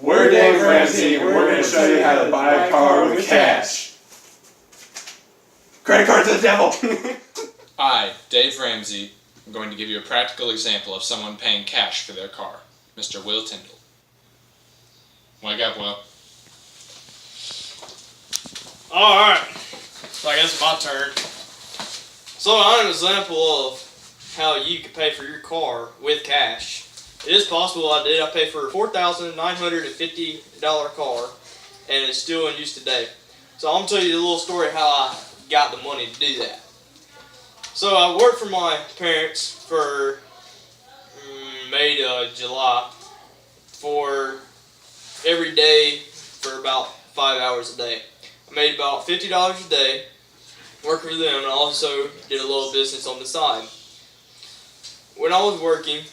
We're Dave Ramsey, and we're going to show you how to buy a car with cash. Credit card to the devil! I, Dave Ramsey, am going to give you a practical example of someone paying cash for their car. Mr. Will Tindall. Wake up, Will. Alright, so I guess it's my turn. So I have an example of how you can pay for your car with cash. It is possible I paid for a $4,950 car, and it's still in use today. So I'm going to tell you a little story how I got the money to do that. So I worked for my parents for May to July for every day for about 5 hours a day. I made about $50 a day working for them, and I also did a little business on the side. When I was working,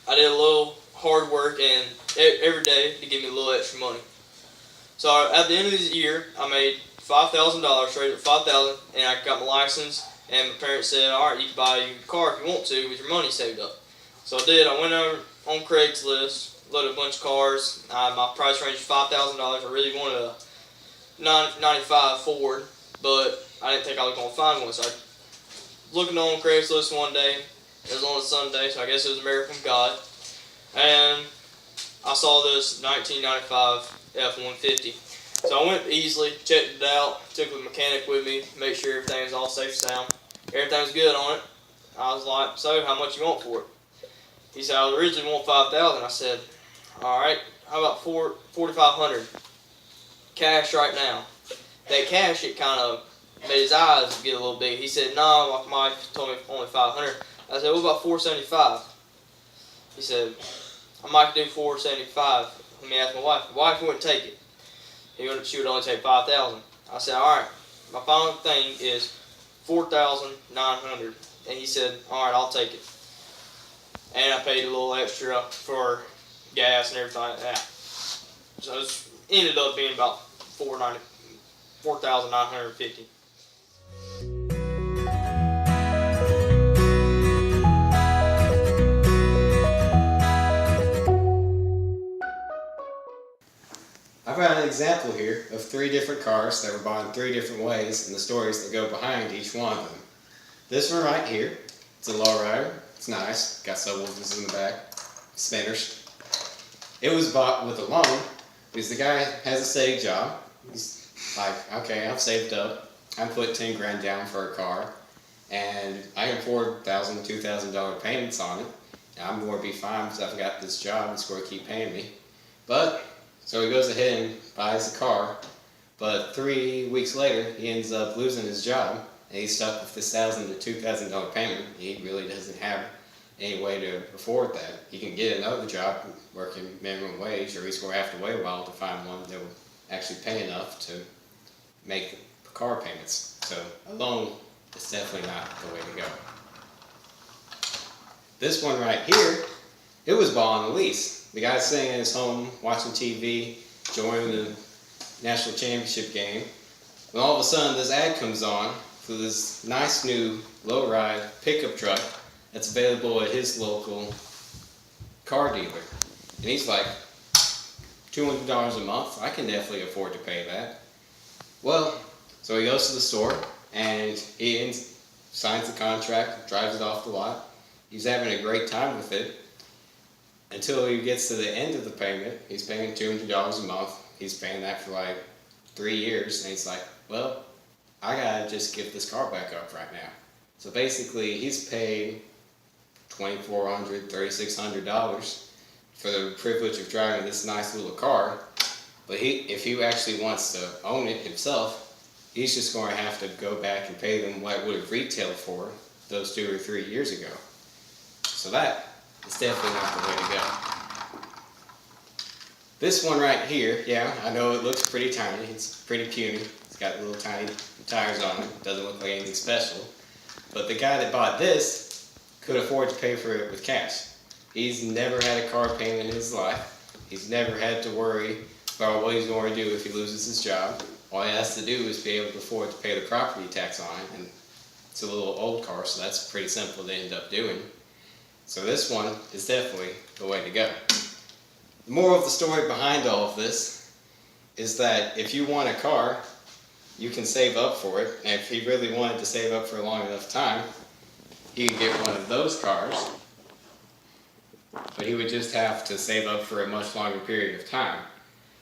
I did a little hard work and every day to give me a little extra money. So at the end of this year, I made $5,000, straight up $5,000, and I got my license. And my parents said, "All right, you can buy your car if you want to with your money saved up." So I did. I went over on Craigslist, loaded a bunch of cars. My price range was $5,000. I really wanted a 95 Ford, but I didn't think I was going to find one. So I was looking on Craigslist one day. It was on a Sunday, so I guess it was a miracle from God. And I saw this 1995 F-150. So I went easily, checked it out, took the mechanic with me, make sure everything was all safe and sound. Everything was good on it. I was like, "So how much you want for it?" He said, "I originally want $5,000. I said, "All right, how about $4,500 cash right now?" That cash, it kind of made his eyes get a little big. He said, "No, my wife told me only $500. I said, "What about $475? He said, "I might do $475. Let me ask my wife." My wife wouldn't take it. She would only take $5,000. I said, "All right, my final thing is $4,900. And he said, "All right, I'll take it." And I paid a little extra for gas and everything like that. So it ended up being about $4,950. I've got an example here of 3 different cars that were bought in 3 different ways and the stories that go behind each one of them. This one right here, it's a lowrider. It's nice. Got subwoofers in the back, spinners. It was bought with a loan because the guy has a steady job. He's like, "Okay, I've saved up. I put 10 grand down for a car, and I can afford $1,000, $2,000 payments on it. I'm going to be fine because I've got this job. It's going to keep paying me." But so he goes ahead and buys a car, but 3 weeks later he ends up losing his job, and he's stuck with this $1,000 to $2,000 payment. He really doesn't have any way to afford that. He can get another job working minimum wage, or he's going to have to wait a while to find one that will actually pay enough to make the car payments. So a loan is definitely not the way to go. This one right here, it was bought on a lease. The guy's sitting in his home watching TV, enjoying the national championship game, when all of a sudden this ad comes on for this nice new low-ride pickup truck that's available at his local car dealer. And he's like, $200 a month? I can definitely afford to pay that. Well, so he goes to the store and he signs the contract, drives it off the lot. He's having a great time with it. Until he gets to the end of the payment. He's paying $200 a month. He's paying that for like 3 years, and he's like, "Well, I gotta just give this car back up right now." So basically, he's paid $2,400, $3,600 for the privilege of driving this nice little car. But if he actually wants to own it himself, he's just going to have to go back and pay them what it would have retailed for those 2 or 3 years ago. So that is definitely not the way to go. This one right here, yeah, I know it looks pretty tiny. It's pretty puny. It's got little tiny tires on it. Doesn't look like anything special. But the guy that bought this could afford to pay for it with cash. He's never had a car payment in his life. He's never had to worry about what he's going to do if he loses his job. All he has to do is be able to afford to pay the property tax on it. And it's a little old car, so that's pretty simple to end up doing. So this one is definitely the way to go. The moral of the story behind all of this is that if you want a car, you can save up for it. And if he really wanted to save up for a long enough time, he could get one of those cars. But he would just have to save up for a much longer period of time.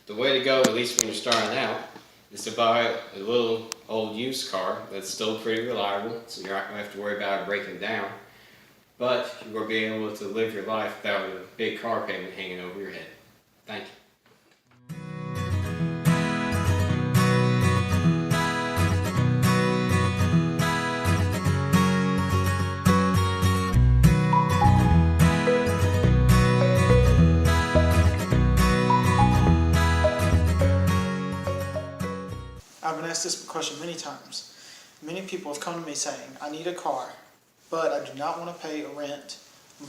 The way to go, at least when you're starting out, is to buy a little old used car that's still pretty reliable, so you're not going to have to worry about it breaking down. But you will be able to live your life without a big car payment hanging over your head. Thank you. I've been asked this question many times. Many people have come to me saying, I need a car, but I do not want to pay a rent,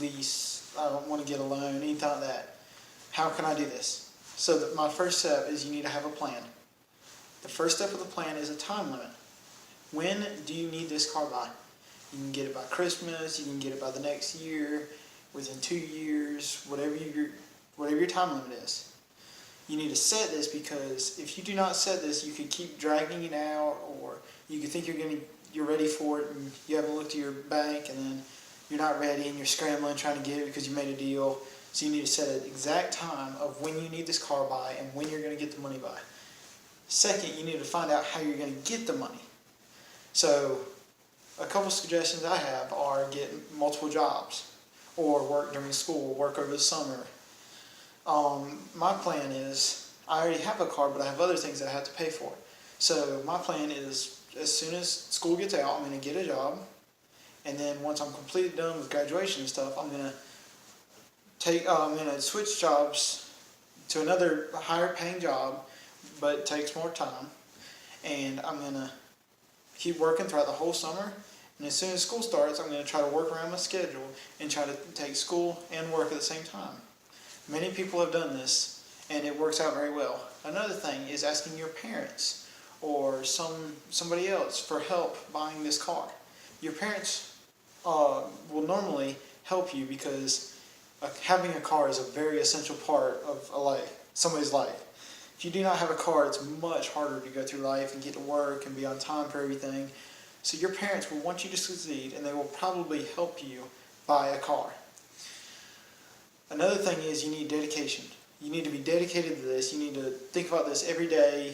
lease, I don't want to get a loan, anything like that. How can I do this? So my first step is you need to have a plan. The first step of the plan is a time limit. When do you need this car by? You can get it by Christmas, you can get it by the next year, within 2 years, whatever your time limit is. You need to set this, because if you do not set this, you could keep dragging it out, or you could think you're ready for it, and you haven't looked at your bank, and then you're not ready, and you're scrambling trying to get it because you made a deal. So you need to set an exact time of when you need this car by and when you're going to get the money by. Second, you need to find out how you're going to get the money. So a couple suggestions I have are get multiple jobs, or work during school, work over the summer. My plan is, I already have a car, but I have other things that I have to pay for. So my plan is, as soon as school gets out, I'm going to get a job, and then once I'm completely done with graduation and stuff, I'm going to switch jobs to another higher paying job, but it takes more time, and I'm going to keep working throughout the whole summer. And as soon as school starts, I'm going to try to work around my schedule and try to take school and work at the same time. Many people have done this, and it works out very well. Another thing is asking your parents or somebody else for help buying this car. Your parents will normally help you, because having a car is a very essential part of somebody's life. If you do not have a car, it's much harder to go through life and get to work and be on time for everything. So your parents will want you to succeed, and they will probably help you buy a car. Another thing is you need dedication. You need to be dedicated to this. You need to think about this every day.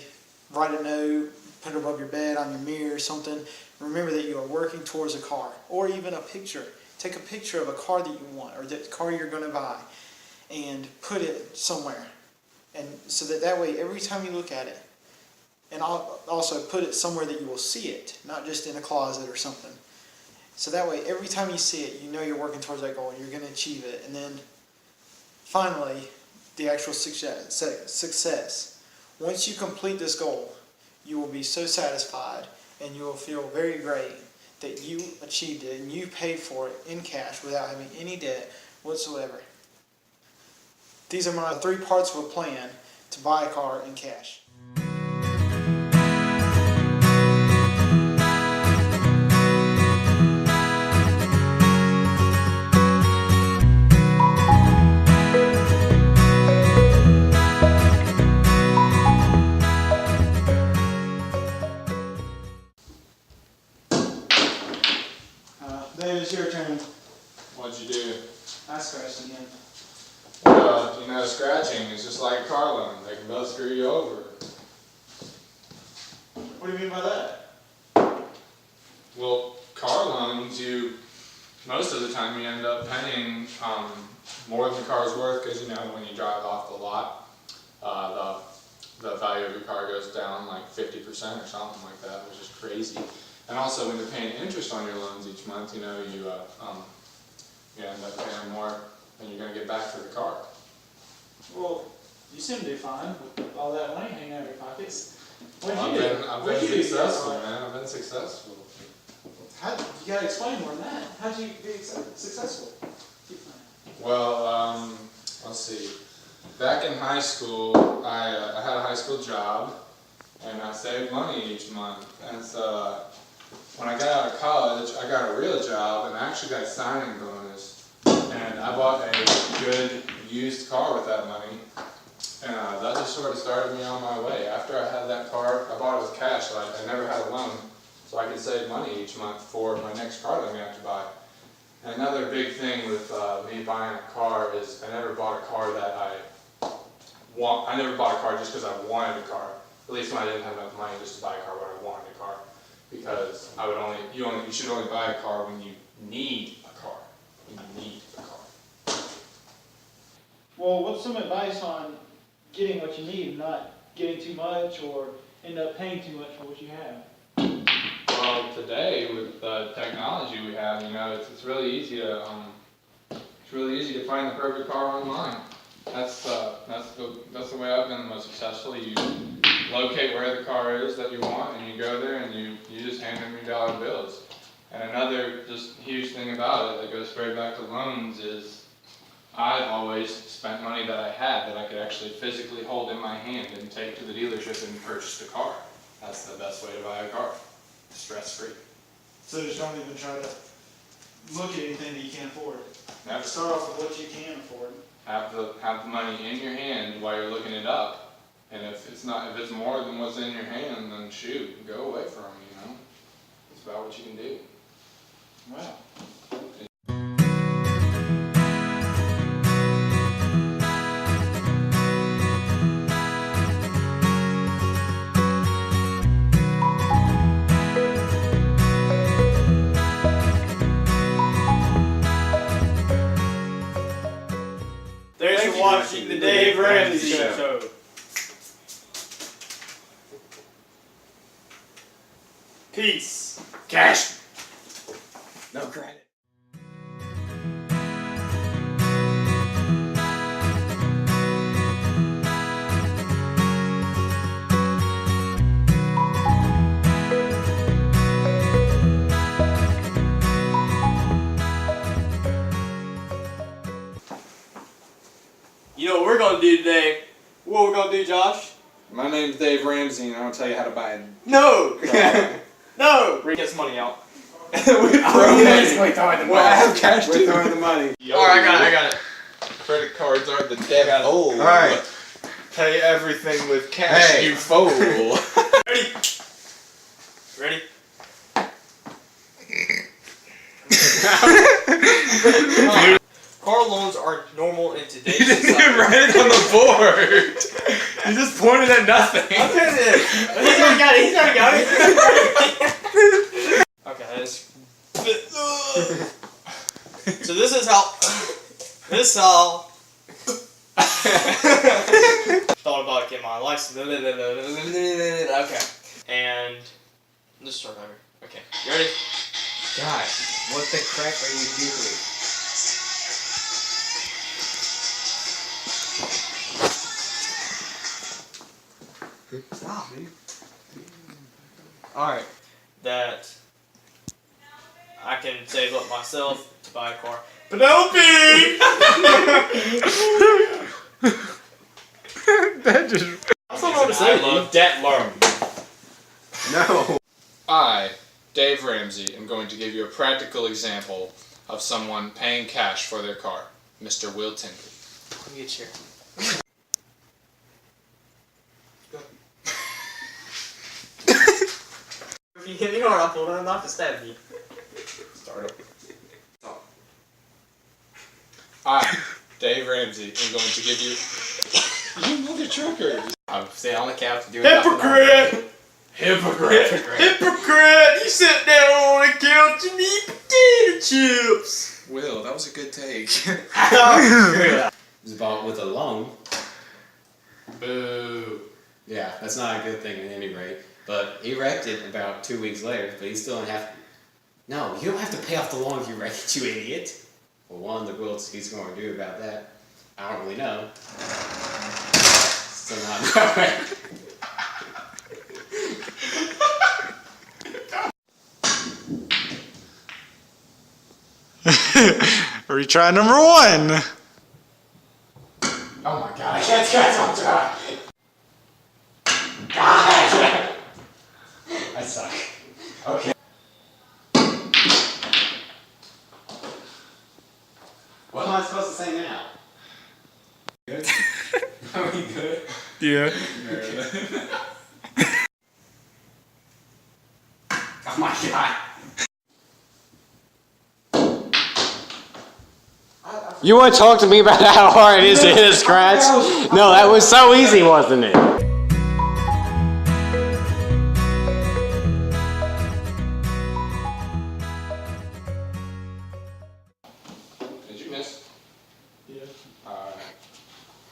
Write a note, put it above your bed, on your mirror, something. Remember that you are working towards a car, or even a picture. Take a picture of a car that you want, or the car you're going to buy, and put it somewhere. And so that way, every time you look at it, and I'll also put it somewhere that you will see it, not just in a closet or something. So that way, every time you see it, you know you're working towards that goal, and you're going to achieve it. And then finally, the actual success. Once you complete this goal, you will be so satisfied, and you will feel very great that you achieved it and you paid for it in cash without having any debt whatsoever. These are my 3 parts of a plan to buy a car in cash. Dave, it's your turn. What'd you do? I scratched again. Well, scratching is just like a car loan. They can both screw you over. What do you mean by that? Well, car loans, most of the time you end up paying more than the car's worth, because when you drive off the lot, the value of your car goes down like 50% or something like that, which is crazy. And also, when you're paying interest on your loans each month, you end up paying more than you're going to get back for the car. Well, you seem to do fine with all that money hanging out of your pockets. I've been successful, man. I've been successful. You gotta explain more than that. How'd you be successful? Well, let's see. Back in high school, I had a high school job, and I saved money each month. And so when I got out of college, I got a real job, and I actually got a signing bonus. And I bought a good used car with that money. sort of started me on my way. After I had that car, I bought it with cash, so I never had a loan, so I could save money each month for my next car that I'm going to have to buy. And another big thing with me buying a car is I never bought a car that I never bought a car just because I wanted a car. At least when I didn't have enough money just to buy a car when I wanted a car. Because you should only buy a car when you need a car. When you need a car. Well, what's some advice on getting what you need and not getting too much or end up paying too much for what you have? Well, today with the technology we have, it's really easy to find the perfect car online. That's the way I've been the most successful. You locate where the car is that you want, and you go there and you just hand them your dollar bills. And another just huge thing about it that goes straight back to loans is I've always spent money that I had that I could actually physically hold in my hand and take to the dealership and purchase the car. That's the best way to buy a car, stress-free. So just don't even try to look at anything that you can't afford. Never. Start off with what you can afford. Have the money in your hand while you're looking it up, and if it's more than what's in your hand, then shoot, go away from it. It's about what you can do. Wow. Thanks for watching the Dave Ramsey Show. Peace. Cash. No credit. You know what we're gonna do today? What we're gonna do, Josh? My name's Dave Ramsey, and I'll tell you how to buy it. No! No! Get this money out. We're throwing the money. Well, I have cash too. We're throwing the money. Alright, I got it. Credit cards are the devil. All right. Pay everything with cash, Hey. you fool. Ready? Ready? Car loans are normal in today's society. Write it on the board. You just pointed at nothing. I'll tell you this. He's already got it. He's already got it. Okay, that's. So this is how. Thought about getting my license. Okay. And let's start over. Okay. You ready? God, what the crap are you doing? Stop, dude. Alright. That I can save up myself to buy a car. Penelope! That just. I don't know what to say. I love debt loan. No. I, Dave Ramsey, am going to give you a practical example of someone paying cash for their car. Mr. Will Tindall. Let me get a chair. If you hit me hard, I'll pull down enough to stab you. Start up. I, Dave Ramsey, am going to give you. You mother trucker. I'm sitting on the couch doing Hypocrite! Hypocrite. Hypocrite! You sit down on the couch and eat potato chips! Will, that was a good take. It was bought with a loan. Boo. Yeah, that's not a good thing at any rate. But he wrecked it about 2 weeks later, but he still didn't have to. No, you don't have to pay off the loan if you wreck it, you idiot. Well, one, the rules he's going to do about that, I don't really know. So not knowing. Retry number one. Oh my god, I can't get on top. I suck. Okay. What am I supposed to say now? Good? Are we good? Yeah. Oh my god. You want to talk to me about how hard it is to hit a scratch? No, that was so easy, wasn't it? Did you miss? Yeah. Alright.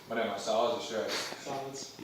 What am I, solid or straight? Silence.